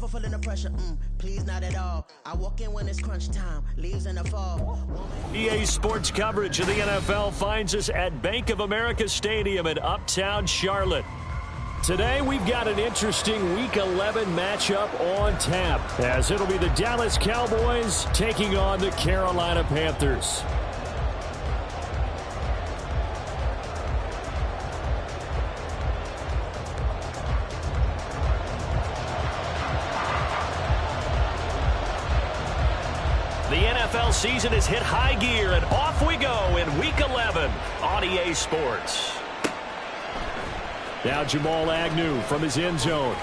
feeling the pressure. Please, not at all. I walk in when it's crunch time. Leaves in the fall. EA Sports coverage of the NFL finds us at Bank of America Stadium in Uptown Charlotte. Today, we've got an interesting Week 11 matchup on tap, as it'll be the Dallas Cowboys taking on the Carolina Panthers. The NFL season has hit high gear, and off we go in Week 11 on EA Sports. Now Jamal Agnew from his end zone.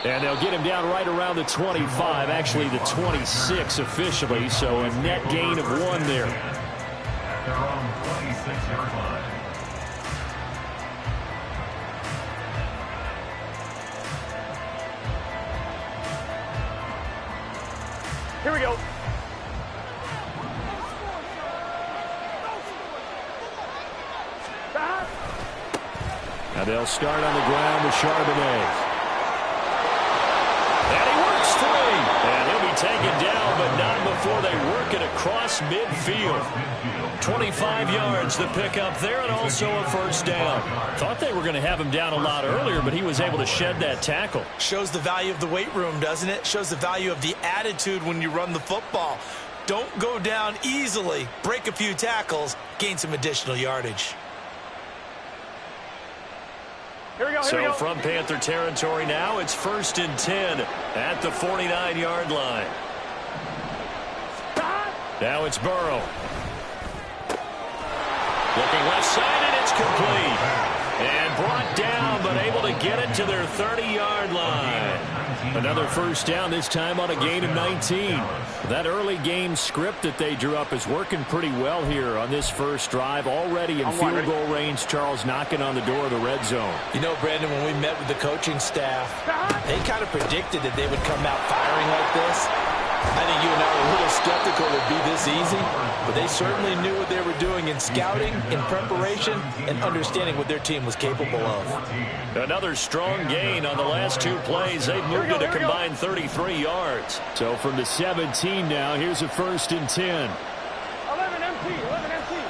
And they'll get him down right around the 25, actually the 26 officially, so a net gain of 1 there. At their own 26-yard line. Here we go. Now they'll start on the ground with Charbonnet. And he works free. And he'll be taken down, but not before they work it across midfield. 25 yards the pickup there, and also a first down. Thought they were going to have him down a lot earlier, but he was able to shed that tackle. Shows the value of the weight room, doesn't it? Shows the value of the attitude when you run the football. Don't go down easily. Break a few tackles. Gain some additional yardage. So from Panther territory now, it's 1st and 10 at the 49-yard line. Now it's Burrow. Looking left side, and it's complete. And brought down, but able to get it to their 30-yard line. Another first down, this time on a gain of 19. That early game script that they drew up is working pretty well here on this first drive. Already in field goal range, Charles knocking on the door of the red zone. You know, Brandon, when we met with the coaching staff, they kind of predicted that they would come out firing like this. I think you and I were a little skeptical it would be this easy, but they certainly knew what they were doing in scouting, in preparation, and understanding what their team was capable of. Another strong gain on the last 2 plays. They've moved it a combined 33 yards. So from the 17 now, here's a 1st and 10. 11 empty, 11 empty.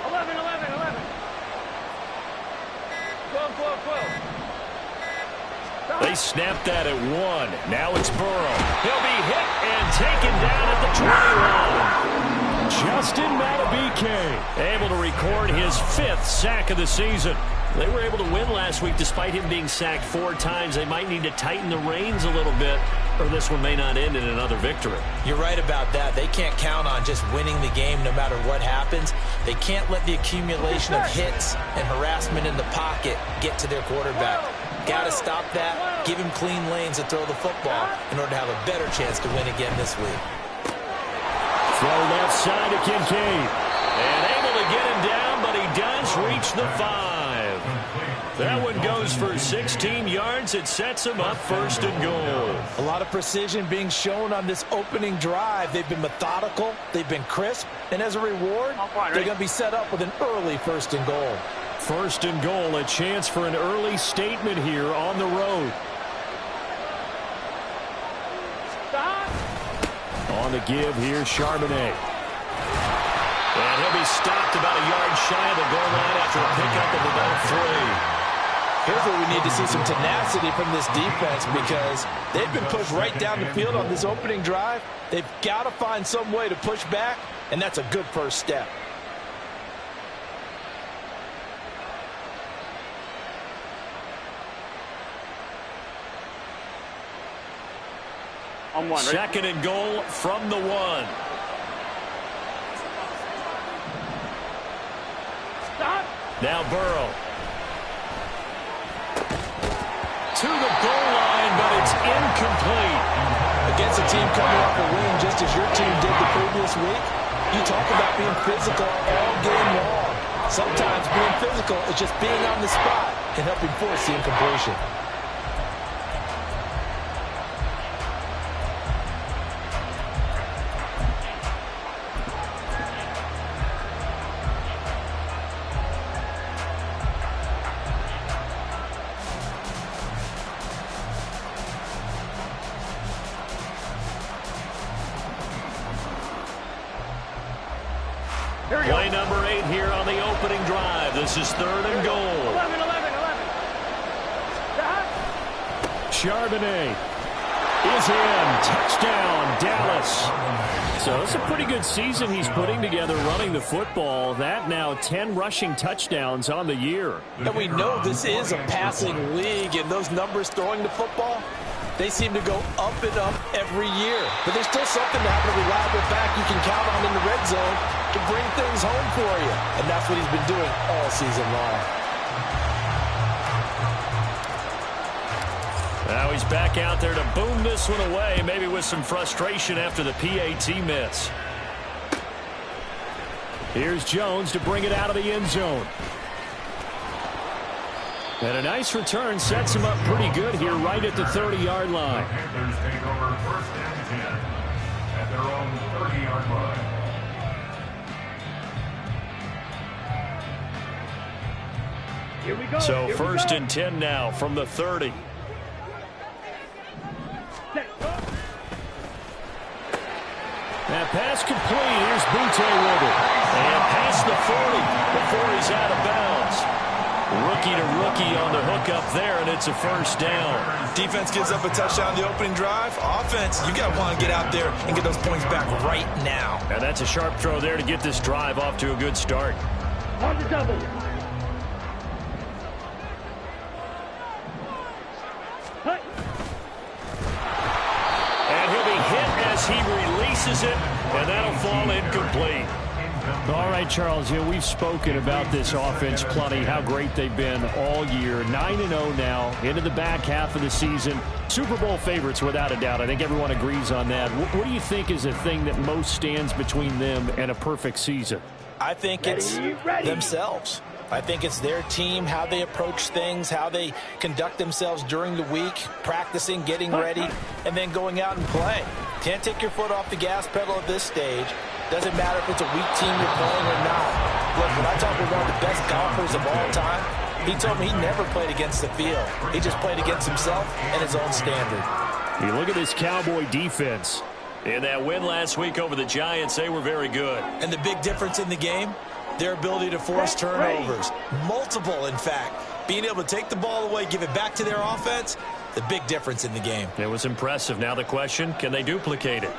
11, 11, 11. 12, 12, 12. They snapped that at 1. Now it's Burrow. He'll be hit and taken down at the 21. Justin Madubuike able to record his 5th sack of the season. They were able to win last week despite him being sacked 4 times. They might need to tighten the reins a little bit, or this one may not end in another victory. You're right about that. They can't count on just winning the game no matter what happens. They can't let the accumulation of hits and harassment in the pocket get to their quarterback. Got to stop that, give him clean lanes to throw the football in order to have a better chance to win again this week. Throw left side to Kincaid. And able to get him down, but he does reach the 5. That one goes for 16 yards. It sets him up 1st and goal. A lot of precision being shown on this opening drive. They've been methodical, they've been crisp, and as a reward, they're going to be set up with an early 1st and goal. 1st and goal, a chance for an early statement here on the road. On the give here, Charbonnet. And he'll be stopped about a yard shy of the goal line after a pickup of about 3. Here's where we need to see some tenacity from this defense, because they've been pushed right down the field on this opening drive. They've got to find some way to push back, and that's a good first step. On 1, 2nd and goal from the 1. Stop. Now Burrow. To the goal line, but it's incomplete. Against a team coming off a win just as your team did the previous week, you talk about being physical all game long. Sometimes being physical is just being on the spot and helping force the incompletion. Play number 8 here on the opening drive. This is 3rd and goal. 11. Charbonnet is in. Touchdown, Dallas. So it's a pretty good season he's putting together running the football. That now 10 rushing touchdowns on the year. And we know this is a passing league, and those numbers throwing the football, they seem to go up and up every year. But there's still something to having a reliable back you can count on in the red zone to bring things home for you. And that's what he's been doing all season long. Now he's back out there to boom this one away, maybe with some frustration after the PAT miss. Here's Jones to bring it out of the end zone. And a nice return sets him up pretty good here right at the 30-yard line. The Panthers take over 1st and 10 at their own 30-yard line. Here we go. So Here we 1st go. and 10 now from the 30. That pass complete. Here's Butte with it. And past the 40 before he's out of bounds. Rookie to rookie on the hook up there, and it's a 1st down. Defense gives up a touchdown the opening drive. Offense, you got to want to get out there and get those points back right now. And that's a sharp throw there to get this drive off to a good start. On the double. Hut. And he'll be hit as he releases it, and that'll fall incomplete. All right, Charles, we've spoken about this offense plenty, how great they've been all year. 9-0 now, into the back half of the season. Super Bowl favorites, without a doubt. I think everyone agrees on that. What do you think is the thing that most stands between them and a perfect season? I think it's themselves. I think it's their team, how they approach things, how they conduct themselves during the week, practicing, getting ready, and then going out and playing. Can't take your foot off the gas pedal at this stage. Doesn't matter if it's a weak team you're playing or not. Look, when I talk with one of the best golfers of all time, he told me he never played against the field. He just played against himself and his own standard. You look at this Cowboy defense. In that win last week over the Giants, they were very good. And the big difference in the game, their ability to force turnovers. Multiple, in fact. Being able to take the ball away, give it back to their offense, the big difference in the game. It was impressive. Now the question, can they duplicate it?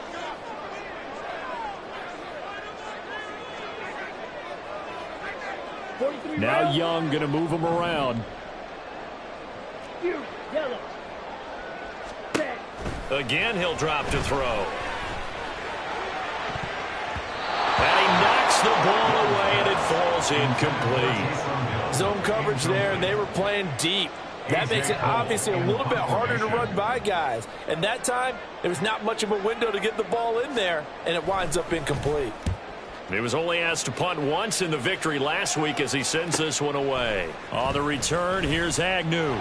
Now Young going to move him around. Yellow. Again, he'll drop to throw. And he knocks the ball away, and it falls incomplete. Zone coverage there, and they were playing deep. That makes it obviously a little bit harder to run by guys. And that time, there was not much of a window to get the ball in there, and it winds up incomplete. He was only asked to punt once in the victory last week as he sends this one away. On the return, here's Agnew.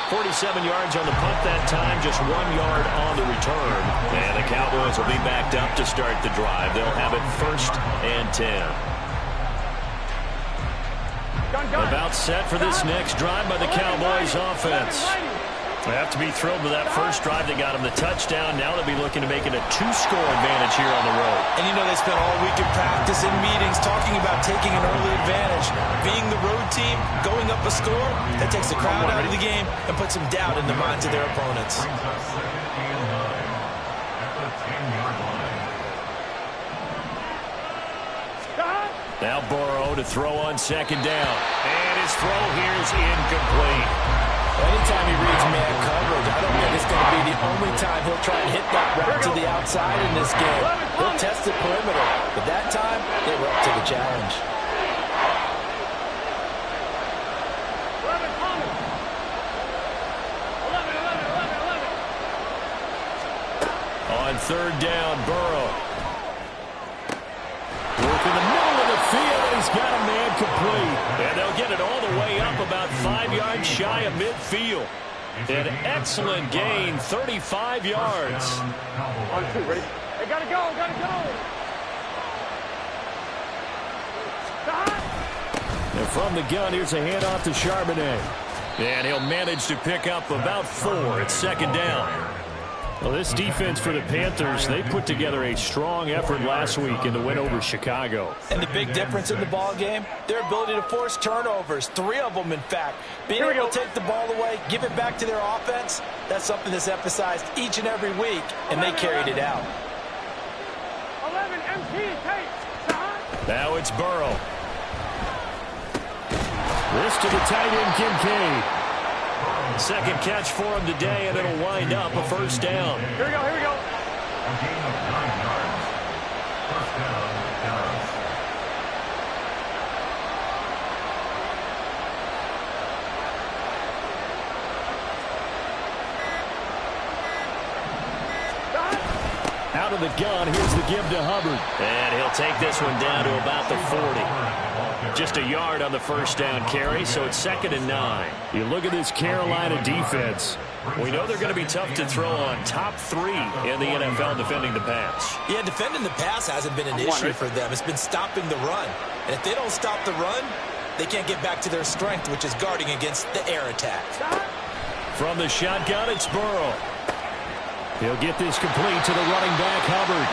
47 yards on the punt that time, just 1 yard on the return. And the Cowboys will be backed up to start the drive. They'll have it 1st and 10. About set for this next drive by the Cowboys offense. They have to be thrilled with that first drive. They got him the touchdown. Now they'll be looking to make it a 2-score advantage here on the road. And you know they spent all week in practice and meetings talking about taking an early advantage. Being the road team, going up a score, that takes the crowd out of the game and puts some doubt in the minds of their opponents. Brings us 2nd and 9 at the 10-yard line. Now Burrow to throw on 2nd down. And his throw here is incomplete. Anytime he reads man coverage, I don't think it's going to be the only time he'll try and hit that route to the outside in this game. He'll test the perimeter, but that time, they were up to the challenge. 11. On 3rd down, Burrow. Work in the middle of the field, and he's got a man complete. And they'll get it all the way up about 5 yards shy of midfield. An excellent gain, 35 yards. On 2, ready? Hey, gotta go, gotta go. And from the gun, here's a handoff to Charbonnet. And he'll manage to pick up about 4 at 2nd down. Well, this defense for the Panthers, they put together a strong effort last week in the win over Chicago. And the big difference in the ball game, their ability to force turnovers, 3 of them, in fact. Being able to take the ball away, give it back to their offense, that's something that's emphasized each and every week, and they carried it out. 11, MT, take. Now it's Burrow. This to the tight end, Kincaid. Second catch for him today, and it'll wind up a first down. Here we go, here we go. A gain of 9 yards. First down, Dallas. Out of the gun, here's the give to Hubbard. And he'll take this one down to about the 40. Just a yard on the first down carry, so it's 2nd and 9. You look at this Carolina defense. We know they're going to be tough to throw on. Top 3 in the NFL defending the pass. Yeah, defending the pass hasn't been an issue for them. It's been stopping the run. And if they don't stop the run, they can't get back to their strength, which is guarding against the air attack. From the shotgun, it's Burrow. He'll get this complete to the running back, Hubbard.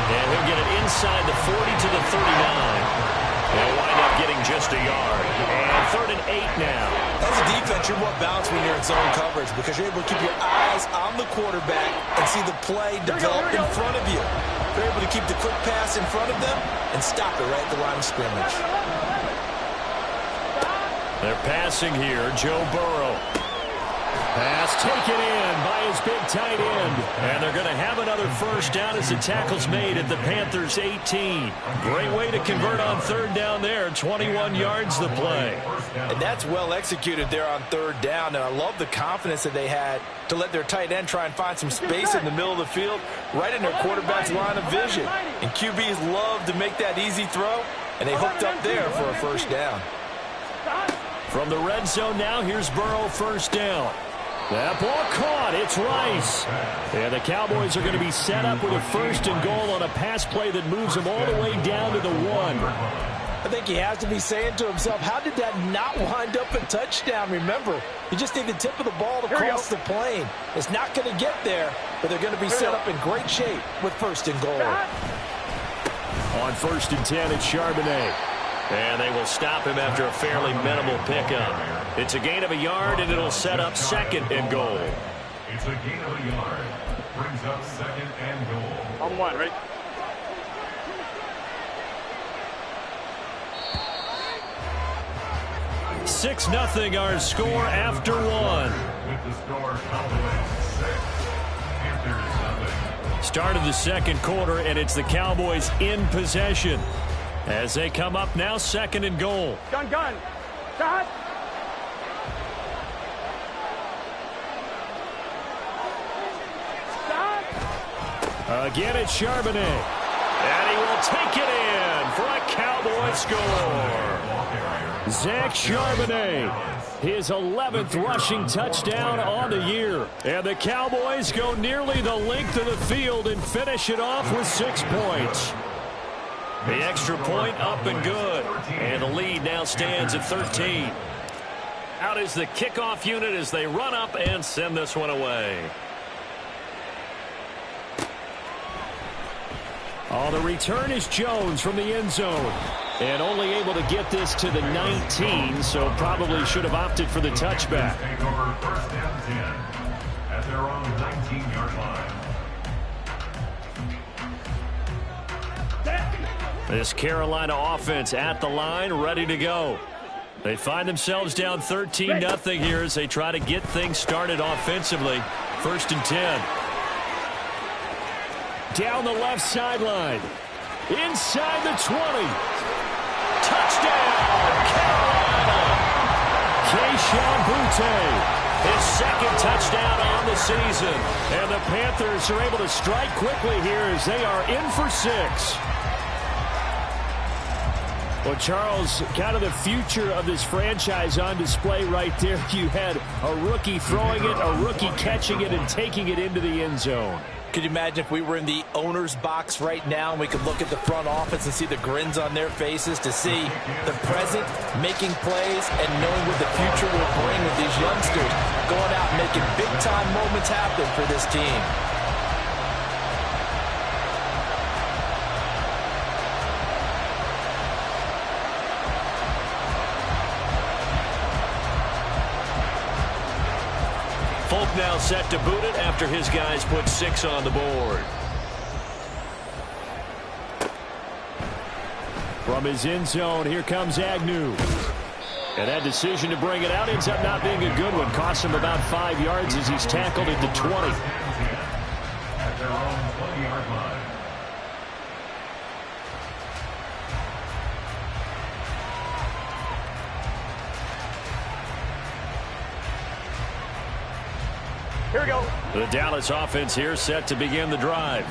And he'll get it inside the 40 to the 39. They'll wind up getting just a yard. And 3rd and 8 now. As a defense, you're more balanced when you're in zone coverage because you're able to keep your eyes on the quarterback and see the play develop in front of you. You're able to keep the quick pass in front of them and stop it right at the line of scrimmage. They're passing here, Joe Burrow. Pass taken in by his big tight end. And they're going to have another first down as the tackle's made at the Panthers' 18. Great way to convert on 3rd down there. 21 yards the play. And that's well executed there on 3rd down. And I love the confidence that they had to let their tight end try and find some space in the middle of the field, right in their quarterback's line of vision. And QBs love to make that easy throw, and they hooked up there for a first down. From the red zone now, here's Burrow, first down. That ball caught. It's Rice. And the Cowboys are going to be set up with a 1st and goal on a pass play that moves them all the way down to the 1. I think he has to be saying to himself, how did that not wind up a touchdown? Remember, you just need the tip of the ball to cross the plane. It's not going to get there, but they're going to be set up in great shape with 1st and goal. On 1st and 10, it's Charbonnet. And they will stop him after a fairly minimal pickup. It's a gain of a yard, and it'll set up 2nd and goal. It's a gain of a yard. Brings up 2nd and goal. On 1, right? Six 0 our score after 1. With the score, Cowboys 6, Panthers 0. Start of the 2nd quarter, and it's the Cowboys in possession. As they come up now, 2nd and goal. Gun. Shot. Again, it's Charbonnet. And he will take it in for a Cowboy score. Zach Charbonnet, his 11th rushing touchdown on the year. And the Cowboys go nearly the length of the field and finish it off with 6 points. The extra point up and good. And the lead now stands at 13. Out is the kickoff unit as they run up and send this one away. Oh, the return is Jones from the end zone. And only able to get this to the 19, so probably should have opted for the touchback. Take over 1st and 10 at their own 19-yard line. This Carolina offense at the line, ready to go. They find themselves down 13-0 here as they try to get things started offensively. 1st and 10. Down the left sideline. Inside the 20. Touchdown, Carolina. Keyshawn Boutte. His 2nd touchdown on the season. And the Panthers are able to strike quickly here as they are in for 6. Well, Charles, kind of the future of this franchise on display right there. You had a rookie throwing it, a rookie catching it, and taking it into the end zone. Could you imagine if we were in the owner's box right now and we could look at the front office and see the grins on their faces, to see the present making plays and knowing what the future will bring with these youngsters going out and making big-time moments happen for this team. Folk now set to boot it after his guys put 6 on the board. From his end zone, here comes Agnew. And that decision to bring it out ends up not being a good one. Costs him about 5 yards as he's tackled at the 20. At their own 20-yard line. Here we go. The Dallas offense here set to begin the drive.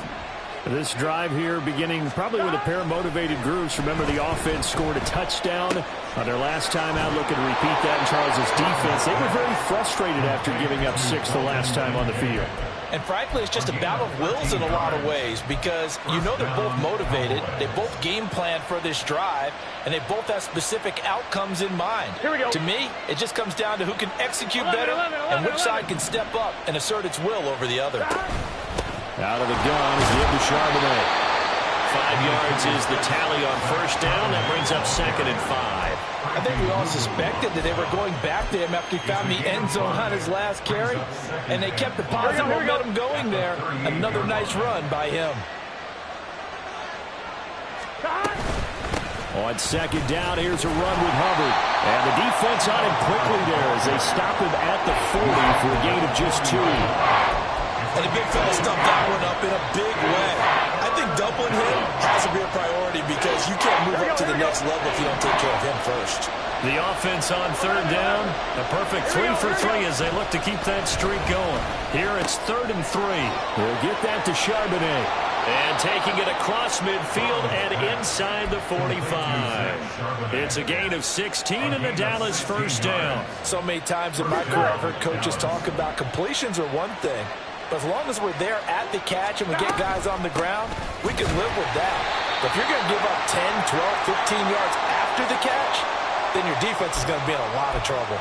This drive here beginning probably with a pair of motivated groups. Remember, the offense scored a touchdown on their last time out. Looking to repeat that in Charles' defense. They were very frustrated after giving up 6 the last time on the field. And frankly, it's just a battle of wills in a lot of ways because you know they're both motivated. They both game plan for this drive, and they both have specific outcomes in mind. Here we go. To me, it just comes down to who can execute better and which side can step up and assert its will over the other. Out of the gun is the Charbonnet. 5 yards is the tally on first down. That brings up 2nd and 5. I think we all suspected that they were going back to him after he found the end zone on his last carry, and they kept the positive momentum going there. Another nice run by him. On 2nd down, here's a run with Hubbard. And the defense on him quickly there as they stop him at the 40 for a gain of just 2. And the big fella stuffed that one up in a big way. I think doubling him has to be a priority because you can't move up to the next level if you don't take care of him first. The offense on 3rd down. A perfect 3 for 3 as they look to keep that streak going. Here it's 3rd and 3. They'll get that to Charbonnet. And taking it across midfield and inside the 45. It's a gain of 16 and the Dallas first down. So many times in my career I've heard coaches talk about completions are one thing. But as long as we're there at the catch and we get guys on the ground, we can live with that. But if you're going to give up 10, 12, 15 yards after the catch, then your defense is going to be in a lot of trouble.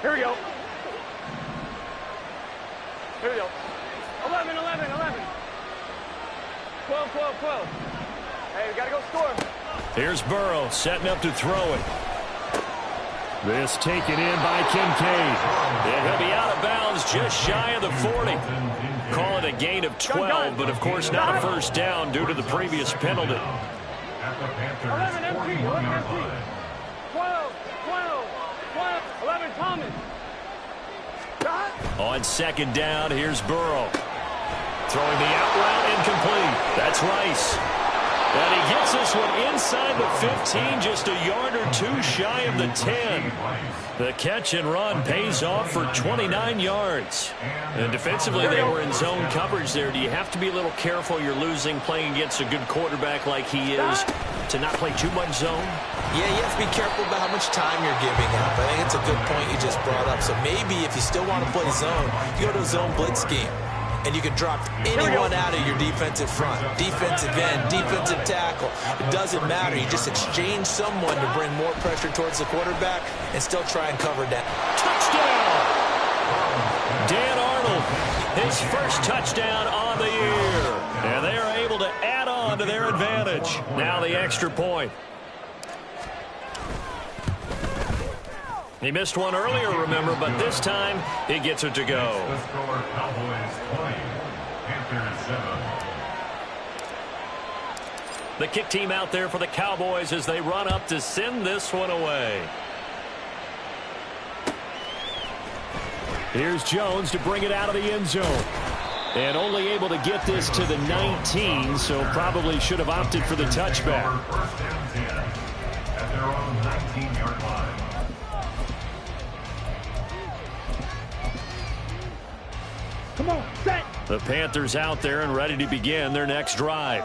Here we go. Here we go. 11, 11, 11. 12, 12, 12. Hey, we got to go score. Here's Burrow setting up to throw it. This taken in by Kincaid. And he'll be out of bounds just shy of the 40. Call it a gain of 12, but of course not a first down due to the previous penalty. At the Panthers' 11 empty, 11 41-yard empty. line. 12, 12, 12, 11 Thomas. On 2nd down, here's Burrow. Throwing the out route incomplete. That's Rice. And he gets this one inside the 15, just a yard or 2 shy of the 10. The catch and run pays off for 29 yards. And defensively, they were in zone coverage there. Do you have to be a little careful? You're losing playing against a good quarterback like he is to not play too much zone? Yeah, you have to be careful about how much time you're giving up. I think it's a good point you just brought up. So maybe if you still want to play zone, you go to a zone blitz scheme. And you can drop anyone out of your defensive front. Defensive end, defensive tackle. It doesn't matter. You just exchange someone to bring more pressure towards the quarterback and still try and cover that. Touchdown! Dan Arnold, his first touchdown on the year. And they are able to add on to their advantage. Now the extra point. He missed one earlier, remember, but this time he gets it to go. The score, Cowboys 20, Panthers 7. The kick team out there for the Cowboys as they run up to send this one away. Here's Jones to bring it out of the end zone. And only able to get this to the 19, so probably should have opted for the touchback. First down 10 at their own 19-yard line. Come on, set. The Panthers out there and ready to begin their next drive.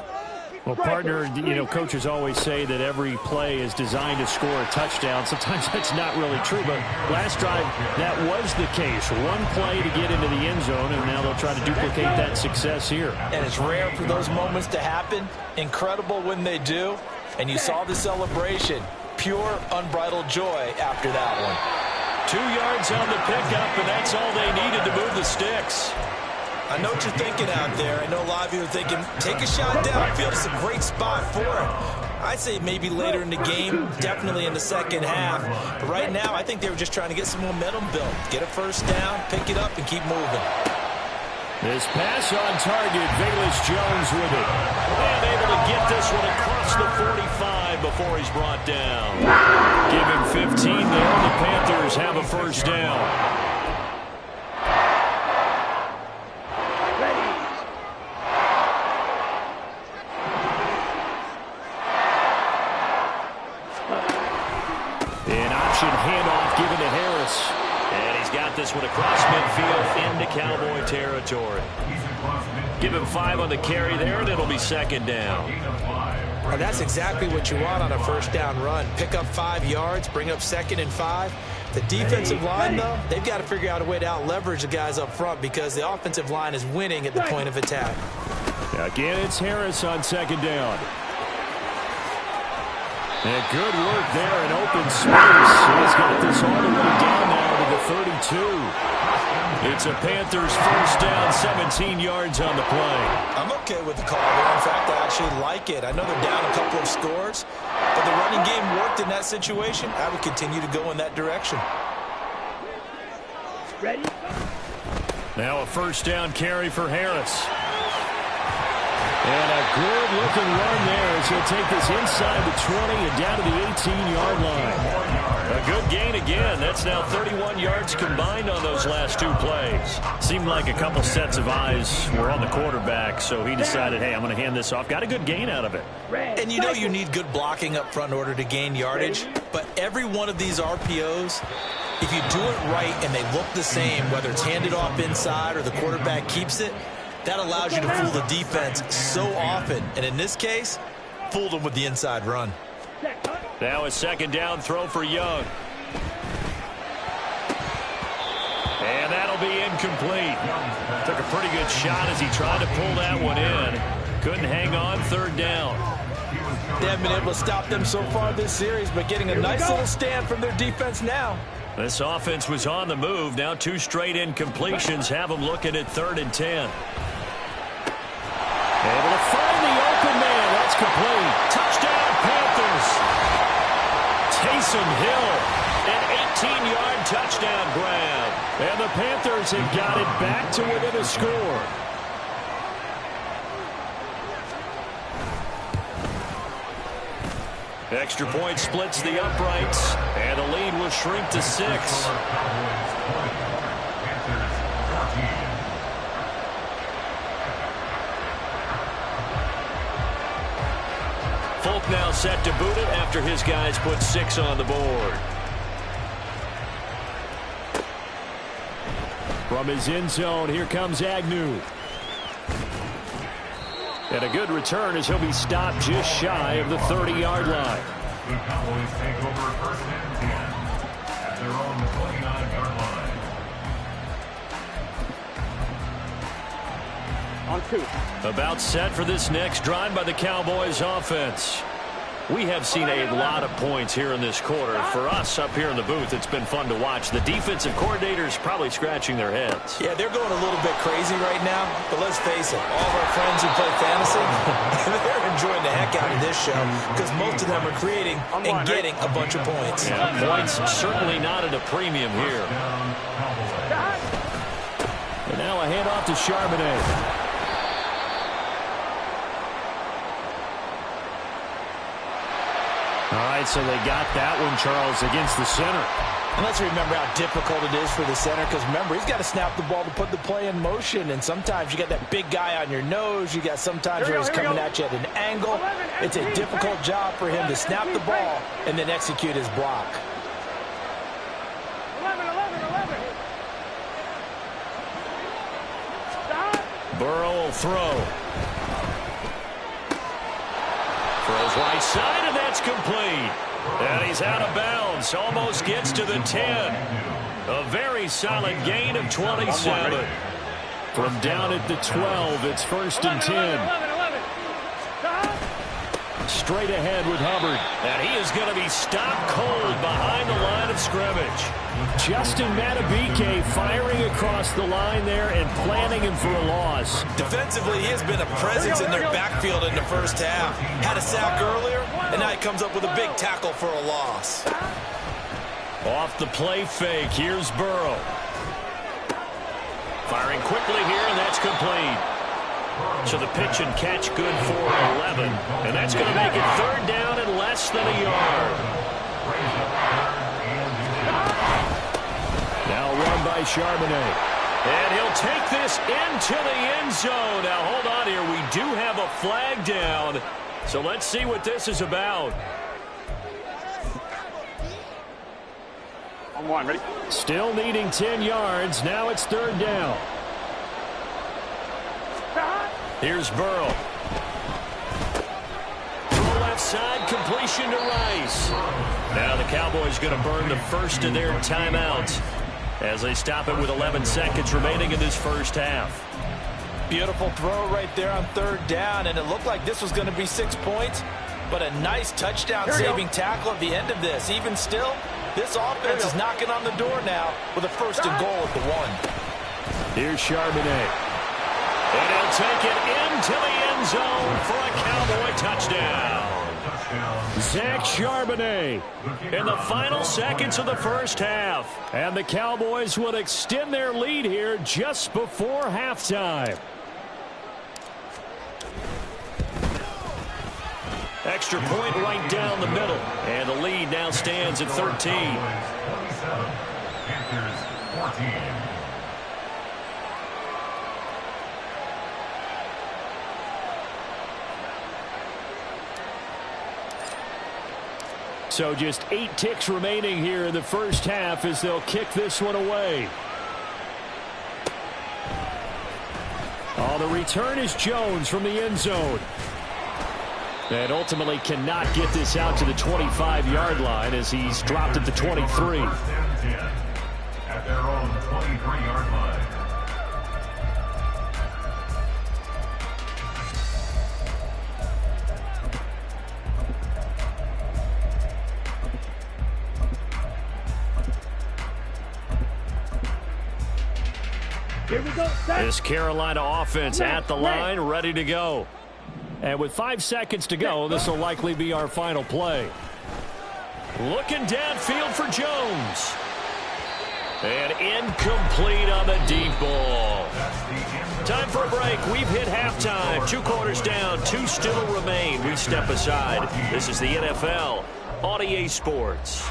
Well, partner, you know, coaches always say that every play is designed to score a touchdown. Sometimes that's not really true, but last drive, that was the case. One play to get into the end zone, and now they'll try to duplicate that success here. And it's rare for those moments to happen. Incredible when they do. And you saw the celebration. Pure, unbridled joy after that one. 2 yards on the pickup, and that's all they needed to move the sticks. I know what you're thinking out there. I know a lot of you are thinking, take a shot downfield. It's a great spot for it. I'd say maybe later in the game, definitely in the second half. But right now, I think they were just trying to get some momentum built. Get a first down, pick it up, and keep moving. This pass on target, Velus Jones with it. And able to get this one across the 45 before he's brought down. Give him 15 there. The Panthers have a first down. An option handoff given to Harris. And he's got this one across midfield into Cowboy territory. Give him 5 on the carry there, and it'll be second down. And that's exactly what you want on a first down run. Pick up 5 yards, bring up 2nd and 5. The defensive line, though, they've got to figure out a way to out-leverage the guys up front because the offensive line is winning at the point of attack. Again, it's Harris on second down. And good work there in open space. He's got this all the way down now to the 32. It's a Panthers first down, 17 yards on the play. I'm okay with the call there. In fact, I actually like it. I know they're down a couple of scores, but the running game worked in that situation. I would continue to go in that direction. Ready? Now a first down carry for Harris. And a good-looking run there as he'll take this inside the 20 and down to the 18-yard line. A good gain again. That's now 31 yards combined on those last 2 plays. Seemed like a couple sets of eyes were on the quarterback, so he decided, hey, I'm going to hand this off. Got a good gain out of it. And you know you need good blocking up front in order to gain yardage, but every one of these RPOs, if you do it right and they look the same, whether it's handed off inside or the quarterback keeps it, that allows you to fool the defense so often. And in this case, fooled them with the inside run. Now a second down throw for Young. And that'll be incomplete. Took a pretty good shot as he tried to pull that one in. Couldn't hang on, third down. They haven't been able to stop them so far this series, but getting a nice little stand from their defense now. This offense was on the move. Now 2 straight incompletions have them looking at 3rd and 10. Able to find the open man. That's complete. Touchdown, Panthers. Taysom Hill, an 18-yard touchdown grab. And the Panthers have got it back to within a score. Extra point splits the uprights, and the lead will shrink to 6. Folk now set to boot it after his guys put 6 on the board. From his end zone, here comes Agnew. And a good return as he'll be stopped just shy of the 30-yard line. The Cowboys take over 1st and 10 at their own 29-yard line. On 2. About set for this next drive by the Cowboys offense. We have seen a lot of points here in this quarter. For us up here in the booth, it's been fun to watch. The defensive coordinators probably scratching their heads. Yeah, they're going a little bit crazy right now, but let's face it, all of our friends who play fantasy, they're enjoying the heck out of this show because most of them are creating and getting a bunch of points. Yeah, points certainly not at a premium here. And now a handoff to Charbonnet. All right, so they got that one, Charles, against the center. And let's remember how difficult it is for the center because, remember, he's got to snap the ball to put the play in motion. And sometimes you got that big guy on your nose. You got sometimes where he's coming at you at an angle. It's a difficult job for him to snap the ball and then execute his block. 11. Stop. Burrow will throw. Throws right side, and that's complete. And he's out of bounds. Almost gets to the 10. A very solid gain of 27. From down at the 12, it's 1st and 10. 11. Stop. Straight ahead with Hubbard. And he is going to be stopped cold behind the line of scrimmage. Justin Madubuike firing across the line there and planning him for a loss. Defensively, he has been a presence in their backfield in the first half. Had a sack earlier, And now he comes up with a big tackle for a loss. Off the play fake, here's Burrow. Firing quickly here, and that's complete. So the pitch and catch good for 11. And that's going to make it third down and less than a yard. Now run by Charbonnet. And he'll take this into the end zone. Now hold on here. We do have a flag down. So let's see what this is about. On one, ready? Still needing 10 yards. Now it's third down. Here's Burrow. Throw left side, completion to Rice. Now the Cowboys going to burn the first of their timeouts as they stop it with 11 seconds remaining in this first half. Beautiful throw right there on third down, and it looked like this was going to be 6 points, but a nice touchdown-saving tackle at the end of this. Even still, this offense is knocking on the door now with a first and goal at the 1. Here's Charbonnet. And he'll take it into the end zone for a Cowboy touchdown. Zach Charbonnet in the final seconds of the first half. And the Cowboys will extend their lead here just before halftime. Extra point right down the middle. And the lead now stands at 13. 27, Panthers 14. So just 8 ticks remaining here in the first half as they'll kick this one away. Oh, the return is Jones from the end zone. And ultimately cannot get this out to the 25-yard line as he's dropped at the 23. At their own 23-yard line. Here we go. This Carolina offense at the line, ready to go. And with 5 seconds to go, this will likely be our final play. Looking downfield for Jones. And incomplete on the deep ball. Time for a break. We've hit halftime. 2 quarters down. 2 still remain. We step aside. This is the NFL on EA Sports.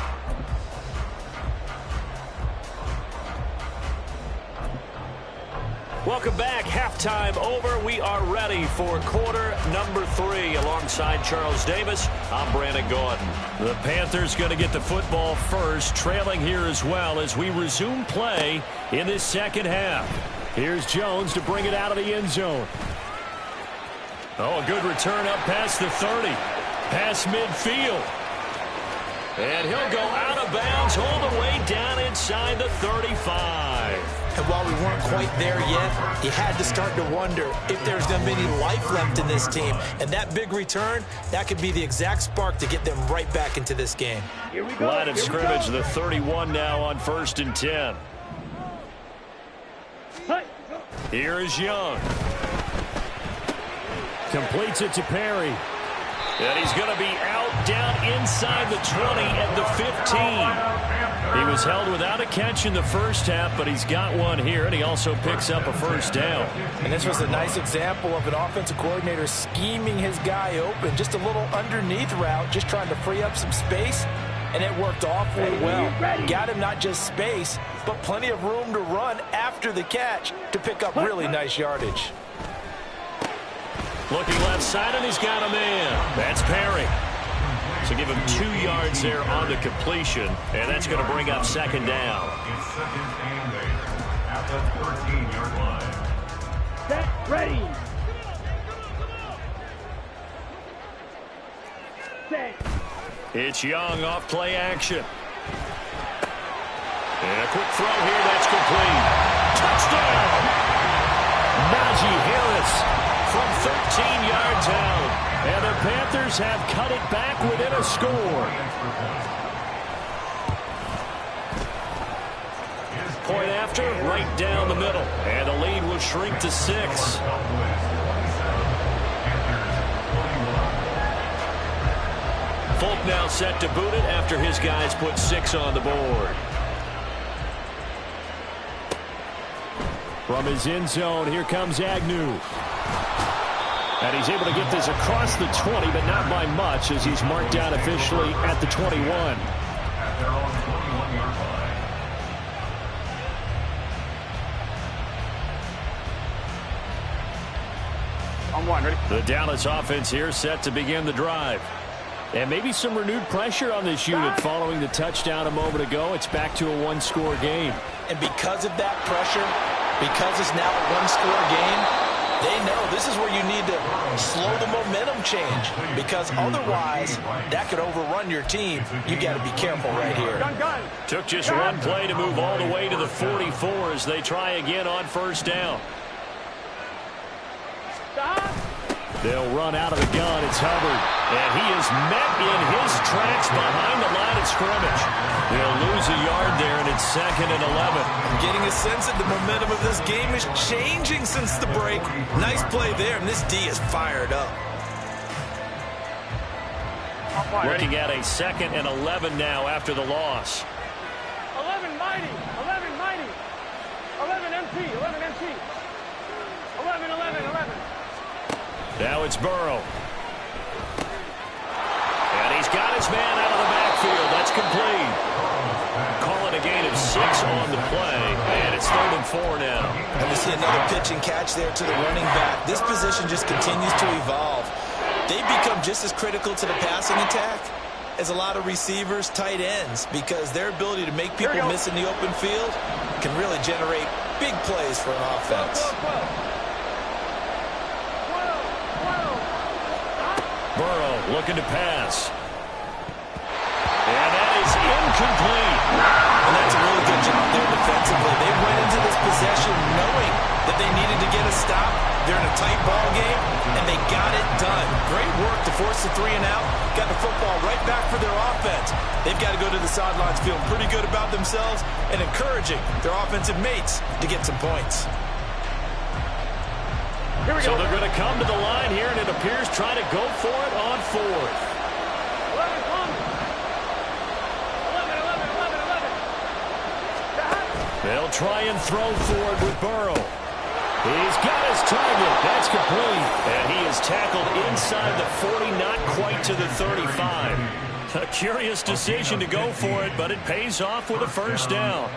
Welcome back. Halftime over. We are ready for quarter number 3. Alongside Charles Davis, I'm Brandon Gordon. The Panthers going to get the football first, trailing here as well as we resume play in this second half. Here's Jones to bring it out of the end zone. Oh, a good return up past the 30. Past midfield. And he'll go out of bounds all the way down inside the 35. And while we weren't quite there yet, you had to start to wonder if there's going to be any life left in this team. And that big return, that could be the exact spark to get them right back into this game. Here we go. Line of scrimmage, the 31 now on 1st and 10. Here is Young. Completes it to Perry. And he's going to be out down inside the 20 at the 15. He was held without a catch in the first half, but he's got one here, and he also picks up a first down. And this was a nice example of an offensive coordinator scheming his guy open. Just a little underneath route, just trying to free up some space, and it worked awfully well. Got him not just space, but plenty of room to run after the catch to pick up really nice yardage. Looking left side, and he's got a man. That's Perry. So give him 2 yards there on the completion, and that's going to bring up second down. It's second and there at the 13-yard line. Set, ready. Set. It's Young off play action. And a quick throw here, that's complete. Touchdown! Najee Harris from 13 yards out. And the Panthers have cut it back within a score. Point after, right down the middle. And the lead will shrink to 6. Folk now set to boot it after his guys put 6 on the board. From his end zone, here comes Agnew. And he's able to get this across the 20, but not by much, as he's marked down officially at the 21. At their own 21-yard line. On one, ready? The Dallas offense here set to begin the drive. And maybe some renewed pressure on this unit following the touchdown a moment ago. It's back to a one-score game. And because of that pressure, because it's now a one-score game, they know this is where you need to slow the momentum change, because otherwise that could overrun your team. You got to be careful right here. Took just one play to move all the way to the 44 as they try again on first down. They'll run out of the gun. It's Hubbard. And he is met in his tracks behind the line of scrimmage. They'll lose a yard there, and it's 2nd and 11. I'm getting a sense that the momentum of this game is changing since the break. Nice play there, and this D is fired up. Looking at a 2nd and 11 now after the loss. 11 mighty, 11 mighty, 11 MT, 11 MT, 11, 11, 11. Now it's Burrow. And he's got his man out of the backfield. That's complete. Calling a gain of 6 on the play. And it's 3rd and 4 now. And we see another pitch and catch there to the running back. This position just continues to evolve. They become just as critical to the passing attack as a lot of receivers, tight ends, because their ability to make people miss in the open field can really generate big plays for an offense. Burrow looking to pass. And that is incomplete. And that's a really good job there defensively. They went into this possession knowing that they needed to get a stop. They're in a tight ball game, and they got it done. Great work to force the 3 and out. Got the football right back for their offense. They've got to go to the sidelines feeling pretty good about themselves and encouraging their offensive mates to get some points. So they're going to come to the line here, and it appears trying to go for it on 4th. 11, 11. They'll try and throw forward with Burrow. He's got his target. That's complete. And he is tackled inside the 40, not quite to the 35. A curious decision to go for it, but it pays off with a first down.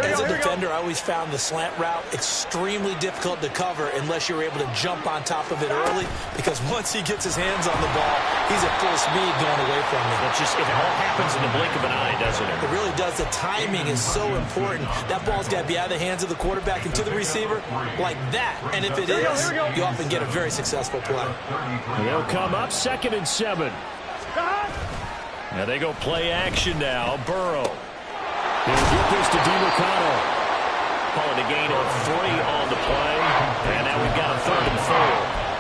As a defender, I always found the slant route extremely difficult to cover unless you're able to jump on top of it early, because once he gets his hands on the ball, he's at full speed going away from it. It all happens in the blink of an eye, doesn't it? It really does. The timing is so important. That ball's got to be out of the hands of the quarterback and to the receiver like that. And if it is, you often get a very successful play. They'll come up 2nd and 7. Now they go play action now. Burrow. He'll get this to DeMarcano. Calling a gain of 3 on the play. And now we've got a 3rd and 4.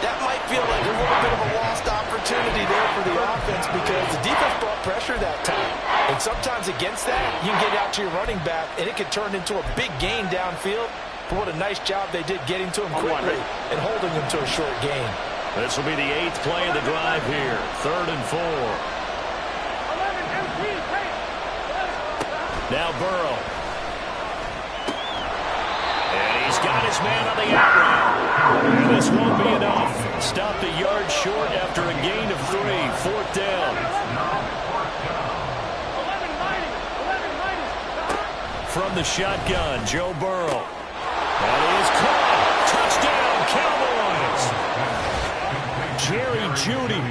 That might feel like a little bit of a lost opportunity there for the offense, because the defense brought pressure that time. And sometimes against that, you can get out to your running back, and it can turn into a big gain downfield. But what a nice job they did getting to him quickly and holding him to a short gain. This will be the 8th play of the drive here. 3rd and 4. Now Burrow. And he's got his man on the out route. And this won't be enough. Stopped a yard short after a gain of 3. 4th down. From the shotgun, Joe Burrow. That is caught. Touchdown, Cowboys. Jerry Jeudy.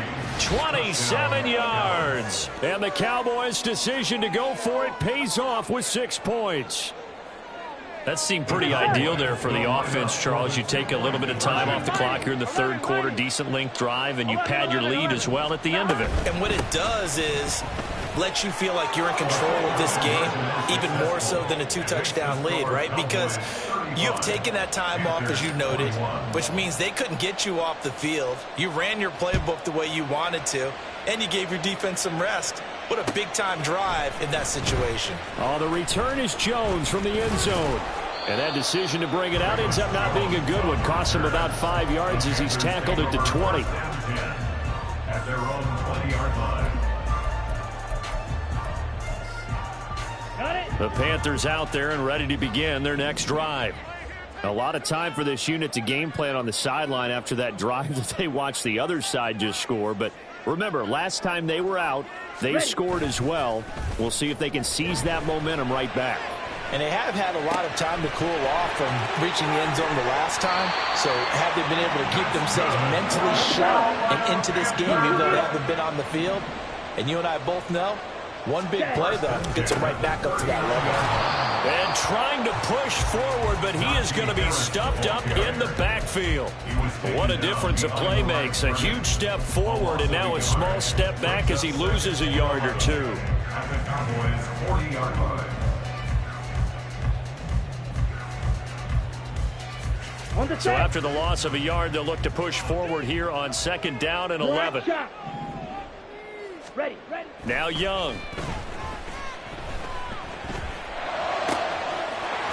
27 yards. And the Cowboys' decision to go for it pays off with 6 points. That seemed pretty ideal there for the offense, Charles. You take a little bit of time off the clock here in the 3rd quarter, decent length drive, and you pad your lead as well at the end of it. And what it does is let you feel like you're in control of this game, even more so than a 2-touchdown lead, right? Because you've taken that time off, as you noted, which means they couldn't get you off the field. You ran your playbook the way you wanted to, and you gave your defense some rest. What a big-time drive in that situation. Oh, the return is Jones from the end zone. And that decision to bring it out ends up not being a good one. Costs him about 5 yards as he's tackled at the 20. At their own 20-yard line. The Panthers out there and ready to begin their next drive. A lot of time for this unit to game plan on the sideline after that drive that they watched the other side just score. But remember, last time they were out, they scored as well. We'll see if they can seize that momentum right back. And they have had a lot of time to cool off from reaching the end zone the last time. So have they been able to keep themselves mentally sharp and into this game, even though they haven't been on the field? And you and I both know, one big play, though, gets them right back up to that level. And trying to push forward, but he is going to be stuffed up in the backfield. What a difference a play makes. A huge step forward and now a small step back as he loses a yard or two. At the Cowboys' 40-yard line. So after the loss of a yard, they'll look to push forward here on 2nd down and 11. Ready. Now Young.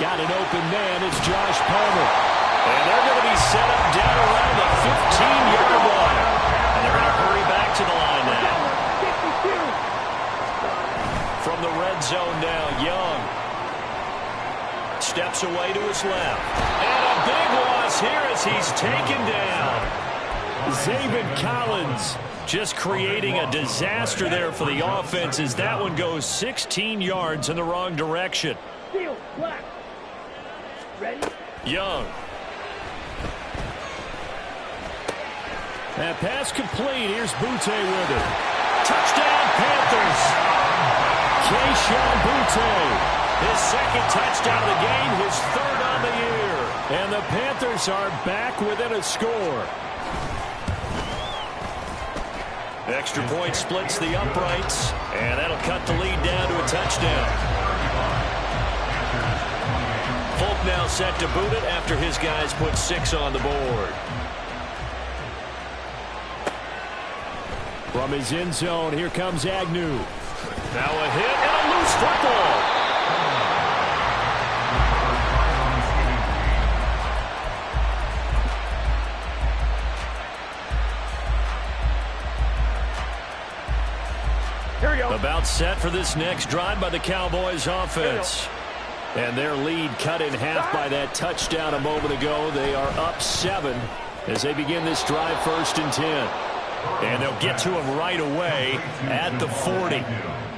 Got an open man. It's Josh Palmer. And they're going to be set up down around the 15-yard line. And they're going to hurry back to the line now. From the red zone now, Young. Steps away to his left. And a big loss here as he's taken down. Zabin Collins just creating a disaster there for the offense as that one goes 16 yards in the wrong direction. Young. That pass complete. Here's Butte with it. Touchdown, Panthers. Keyshawn Butte. His 2nd touchdown of the game, his 3rd on the year. And the Panthers are back within a score. Extra point splits the uprights, and that'll cut the lead down to a touchdown. Folk now set to boot it after his guys put 6 on the board. From his end zone, here comes Agnew. Now a hit and a loose football. About set for this next drive by the Cowboys offense. And their lead cut in half by that touchdown a moment ago. They are up 7 as they begin this drive 1st and 10. And they'll get to him right away at the 40.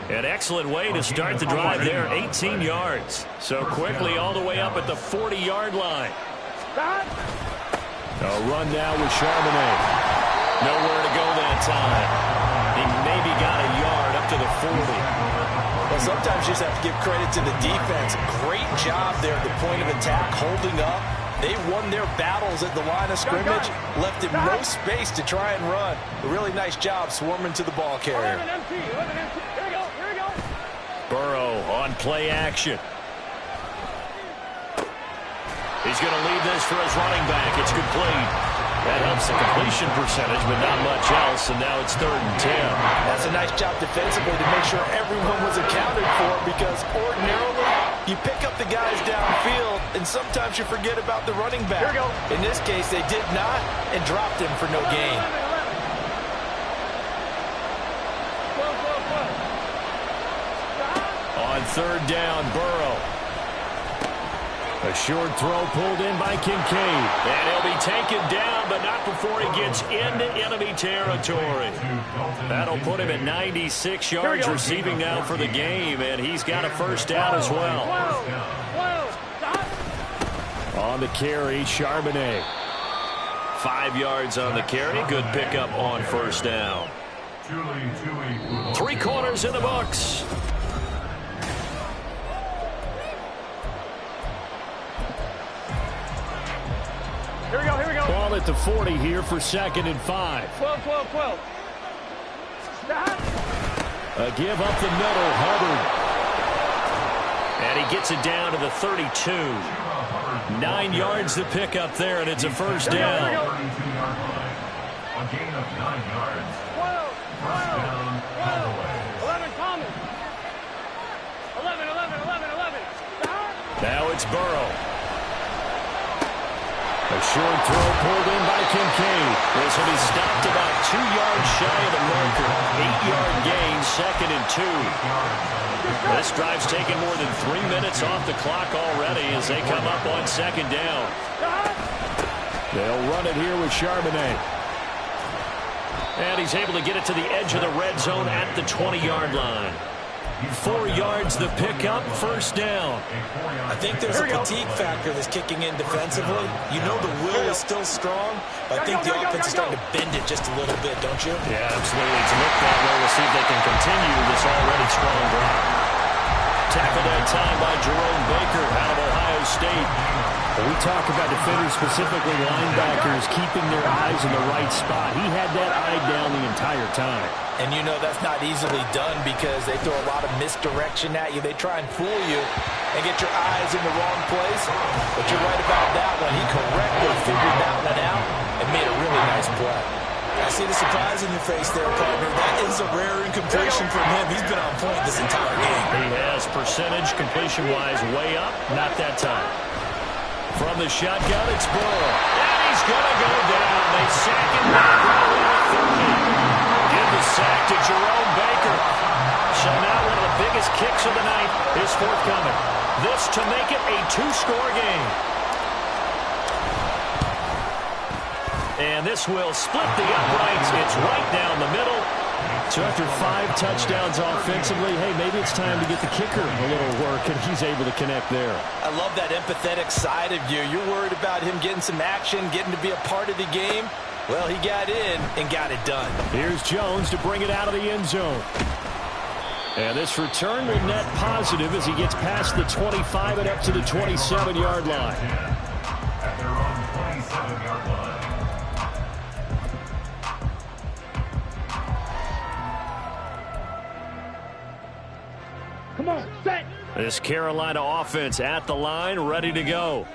An excellent way to start the drive there, 18 yards. So quickly all the way up at the 40-yard line. A run now with Charbonnet. Nowhere to go that time. He maybe got a yard up to the 40. Well, sometimes you just have to give credit to the defense. Great job there at the point of attack, holding up. They won their battles at the line of scrimmage, left him no space to try and run. A really nice job swarming to the ball carrier. Here we go. Burrow on play action. He's going to leave this for his running back. It's complete. That helps the completion percentage, but not much else, and now it's 3rd and 10. That's a nice job defensively to make sure everyone was accounted for, because ordinarily you pick up the guys downfield, and sometimes you forget about the running back. Here we go. In this case, they did not, and dropped him for no gain. On 3rd down, Burrow. A short throw pulled in by Kincaid. And he'll be taken down, but not before he gets into enemy territory. That'll put him at 96 yards receiving now for the game, and he's got a 1st down as well. On the carry, Charbonnet. 5 yards on the carry. Good pickup on 1st down. 3 quarters in the books. Here we go. Ball at the 40 here for 2nd and 5. 12. A give up the middle, Hubbard. And he gets it down to the 32. 9 yards to pick up there, and it's a 1st down. A gain of 9 yards. 12. 11 Thomas. 11. Now it's Burrow. A short throw pulled in by Kincaid. This will be stopped about 2 yards shy of the marker. 8-yard gain, 2nd and 2. This drive's taken more than 3 minutes off the clock already as they come up on 2nd down. They'll run it here with Charbonnet. And he's able to get it to the edge of the red zone at the 20-yard line. 4 yards the pickup, 1st down. I think there's a fatigue factor that's kicking in defensively. You know the will is still strong, but I think the offense is starting to bend it just a little bit, don't you? Yeah, absolutely. It's looked that way. We'll see if they can continue this already strong drive. Tackled that time by Jerome Baker out of Ohio State. When we talk about defenders, specifically linebackers, keeping their eyes in the right spot, he had that eye down the entire time. And you know that's not easily done because they throw a lot of misdirection at you. They try and fool you and get your eyes in the wrong place. But you're right about that one. He correctly figured that one out and made a really nice play. I see the surprise in your face there, partner. That is a rare incompletion from him. He's been on point this entire game. He has percentage, completion-wise, way up. Not that time. From the shotgun, it's Burrow. And he's going to go down. They sack him back right at 30. Give the sack to Jerome Baker. So now one of the biggest kicks of the night is forthcoming. This to make it a 2-score game. And this will split the uprights. It's right down the middle. So after 5 touchdowns offensively, hey, maybe it's time to get the kicker a little work, and he's able to connect there. I love that empathetic side of you. You're worried about him getting some action, getting to be a part of the game. Well, he got in and got it done. Here's Jones to bring it out of the end zone. And this return will net positive as he gets past the 25 and up to the 27-yard line. At their own 27-yard line. Come on, set. This Carolina offense at the line, ready to go.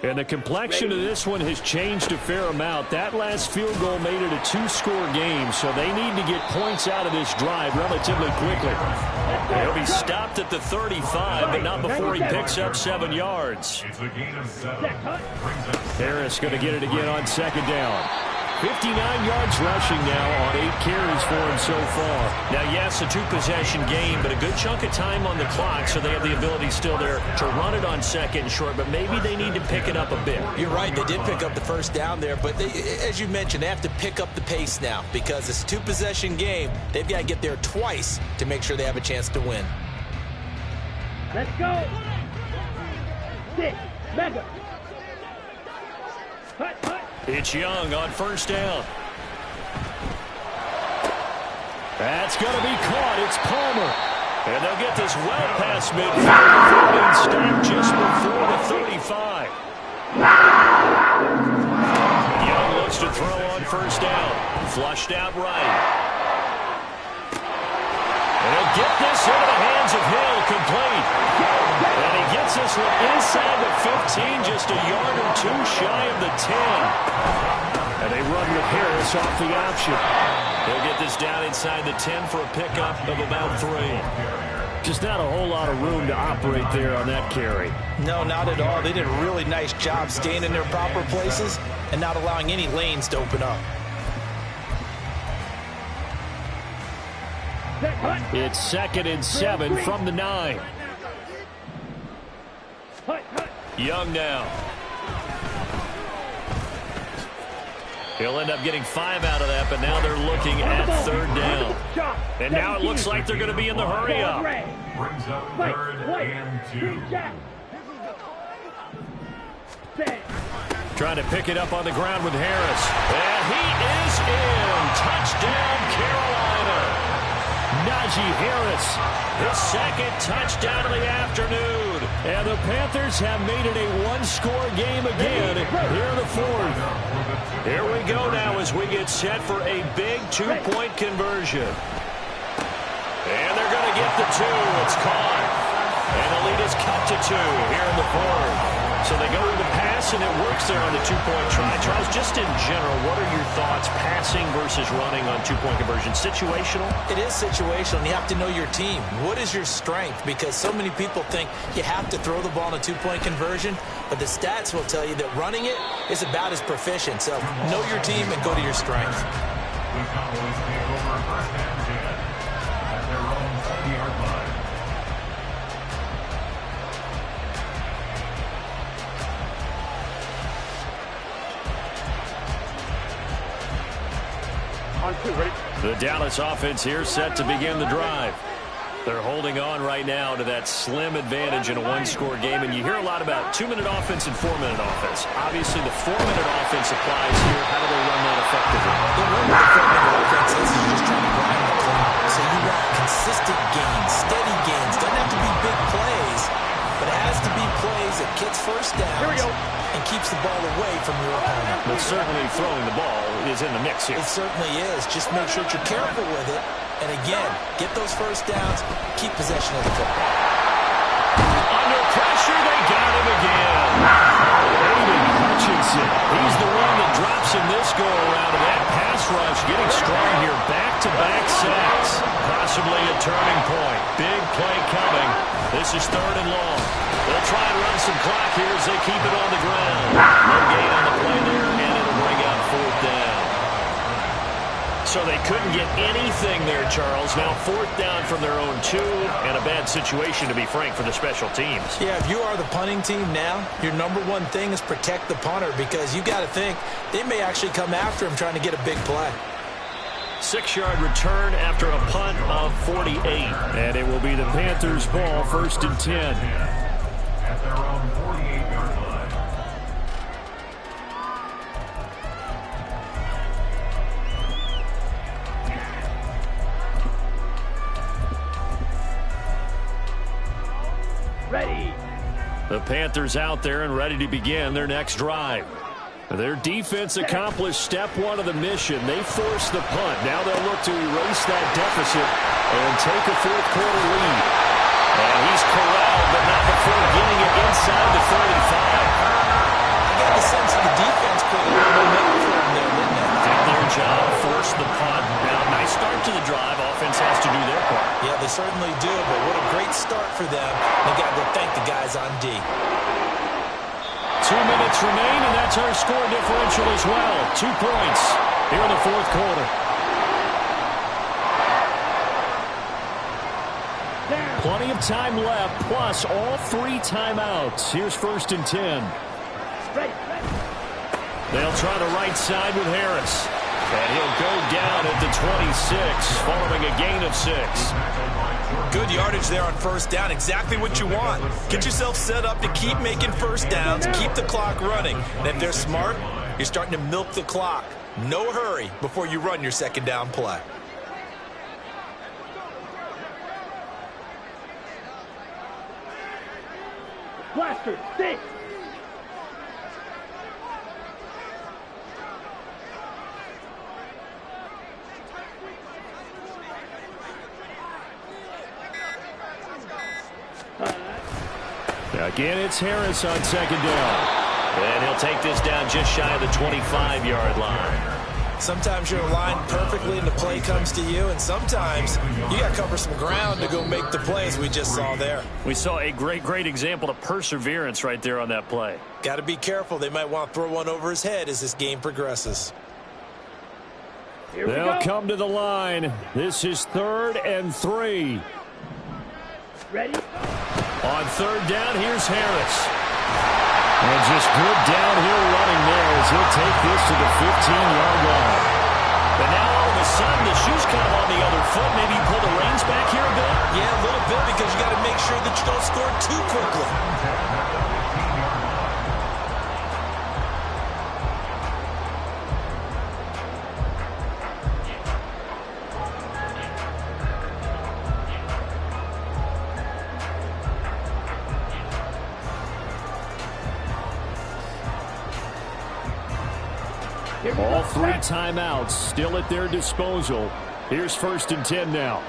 And the complexion of this one has changed a fair amount. That last field goal made it a 2-score game, so they need to get points out of this drive relatively quickly. He'll be stopped at the 35, but not before he picks up 7 yards. It's a gain of 7. Harris going to get it again on 2nd down. 59 yards rushing now on 8 carries for him so far. Now, yes, a 2-possession game, but a good chunk of time on the clock, so they have the ability still there to run it on 2nd and short, but maybe they need to pick it up a bit. You're right. They did pick up the 1st down there, but as you mentioned, they have to pick up the pace now because it's a 2-possession game. They've got to get there twice to make sure they have a chance to win. Let's go. 6, mega. Hut, hut. It's Young on 1st down. That's going to be caught. It's Palmer. And they'll get this well past midfield. Being stopped just before the 35. Young looks to throw on 1st down. Flushed out right. And he'll get this into the hands of Hill, complete. And he gets this one inside the 15, just a yard or 2 shy of the 10. And they run with Harris off the option. They'll get this down inside the 10 for a pickup of about 3. Just not a whole lot of room to operate there on that carry. No, not at all. They did a really nice job staying in their proper places and not allowing any lanes to open up. It's 2nd and 7 from the 9. Young now. He'll end up getting 5 out of that, but now they're looking at 3rd down. And now it looks like they're going to be in the hurry up. Brings up 3rd and 2. Trying to pick it up on the ground with Harris. And he is in. Touchdown, Carolina. Najee Harris, his 2nd touchdown of the afternoon. And the Panthers have made it a 1-score game again here in the 4th. Here we go now as we get set for a big 2-point conversion. And they're going to get the 2. It's caught. And the lead is cut to 2 here in the 4th. So they go with the pass, and it works there on the two-point try. Charles, just in general, what are your thoughts passing versus running on two-point conversion? Situational? It is situational, and you have to know your team. What is your strength? Because so many people think you have to throw the ball in a two-point conversion, but the stats will tell you that running it is about as proficient. So know your team and go to your strength. The Cowboys take over first and 10 at their own 40-yard line. On two, ready? The Dallas offense here set to begin the drive. They're holding on right now to that slim advantage in a one-score game, and you hear a lot about 2-minute offense and 4-minute offense. Obviously, the 4-minute offense applies here. How do they run that effectively? The run with the 4-minute offense is you're just trying to grind the clock. So you want consistent gains, steady gains. Doesn't have to be big plays, but it has to be plays that gets first downs and keeps the ball away from your opponent. But certainly throwing the ball is in the mix here. It certainly is. Just make sure that you're careful with it. And again, get those first downs, keep possession of the football. Under pressure, they got him again. Aiden Hutchinson. He's the one that drops in this go-around, and that pass rush getting strong here. Back-to-back sacks. Possibly a turning point. Big play coming. This is 3rd and long. They'll try and run some clock here as they keep it on the ground. No gain on the play there, and it'll bring out 4th down. So they couldn't get anything there, Charles. Now 4th down from their own 2, and a bad situation, to be frank, for the special teams. Yeah, if you are the punting team now, your number one thing is protect the punter, because you got to think they may actually come after him trying to get a big play. 6-yard return after a punt of 48. And it will be the Panthers' ball, 1st and 10. At their own 48-yard line. Ready. The Panthers out there and ready to begin their next drive. Their defense accomplished step 1 of the mission. They forced the punt. Now they'll look to erase that deficit and take a 4th quarter lead. And he's corralled, but not before getting it inside the 35. I got the sense that the defense put a little momentum for him there, didn't they? Did their job, forced the punt. Now, nice start to the drive. Offense has to do their part. Yeah, they certainly do, but what a great start for them. They got to thank the guys on D. 2 minutes remain, and that's our score differential as well. 2 points here in the 4th quarter. Plenty of time left, plus all 3 timeouts. Here's 1st and 10. They'll try the right side with Harris. And he'll go down at the 26, following a gain of 6. Good yardage there on 1st down. Exactly what you want. Get yourself set up to keep making 1st downs, keep the clock running. And if they're smart, you're starting to milk the clock. No hurry before you run your 2nd down play. Blaster, stay. Again, it's Harris on 2nd down. And he'll take this down just shy of the 25-yard line. Sometimes you're aligned perfectly and the play comes to you, and sometimes you got to cover some ground to go make the plays we just saw there. We saw a great example of perseverance right there on that play. Got to be careful. They might want to throw one over his head as this game progresses. They'll come to the line. This is 3rd and 3. Ready? On 3rd down, here's Harris. And just good downhill running there as he'll take this to the 15-yard line. But now all of a sudden, the shoe's kind of on the other foot. Maybe you pull the reins back here a bit? Yeah, a little bit, because you got to make sure that you don't score too quickly. All 3 timeouts still at their disposal. Here's 1st and 10 now.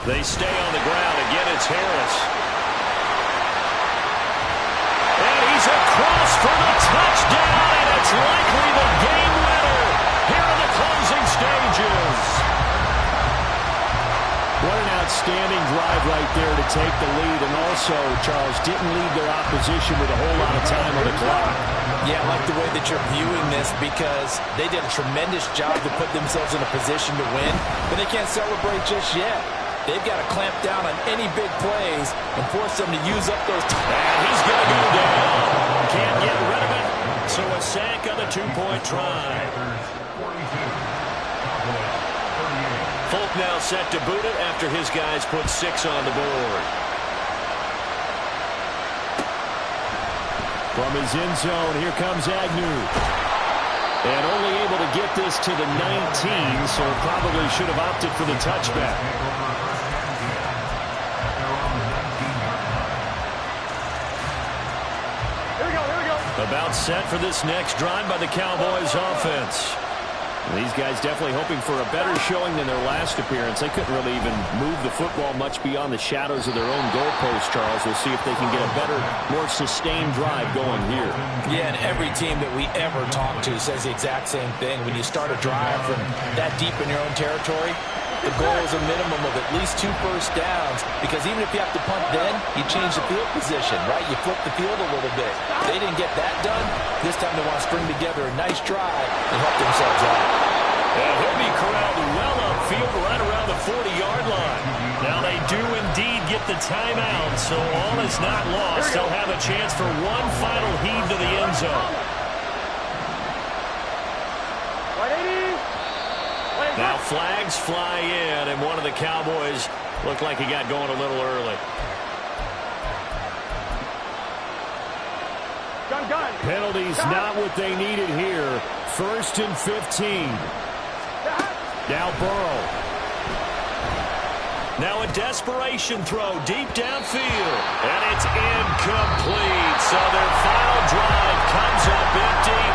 They stay on the ground. Again, it's Harris. And he's across for the touchdown, and it's likely the game winner here in the closing stages. What an outstanding drive right there to take the lead, and also, Charles, didn't leave their opposition with a whole lot of time on the clock. Yeah, I like the way that you're viewing this because they did a tremendous job to put themselves in a position to win, but they can't celebrate just yet. They've got to clamp down on any big plays and force them to use up those time. And he's going to go down. Can't get rid of it. So a sack on the two-point try. Folk now set to boot it after his guys put 6 on the board. From his end zone, here comes Agnew. And only able to get this to the 19, so probably should have opted for the touchback. Here we go. About set for this next drive by the Cowboys offense. These guys definitely hoping for a better showing than their last appearance. They couldn't really even move the football much beyond the shadows of their own goalpost, Charles. We'll see if they can get a better, more sustained drive going here. Yeah, and every team that we ever talk to says the exact same thing. When you start a drive from that deep in your own territory, the goal is a minimum of at least 2 first downs, because even if you have to punt then, you change the field position, right? You flip the field a little bit. They didn't get that done. This time they want to string together a nice drive and help themselves out. And he'll be corralled well upfield right around the 40-yard line. Now they do indeed get the timeout, so all is not lost. They'll have a chance for one final heave to the end zone. 180. Now flags fly in, and one of the Cowboys looked like he got going a little early. Gun. Penalties not what they needed here. 1st and 15. Now Burrow. Now a desperation throw deep downfield. And it's incomplete. So their final drive comes up empty.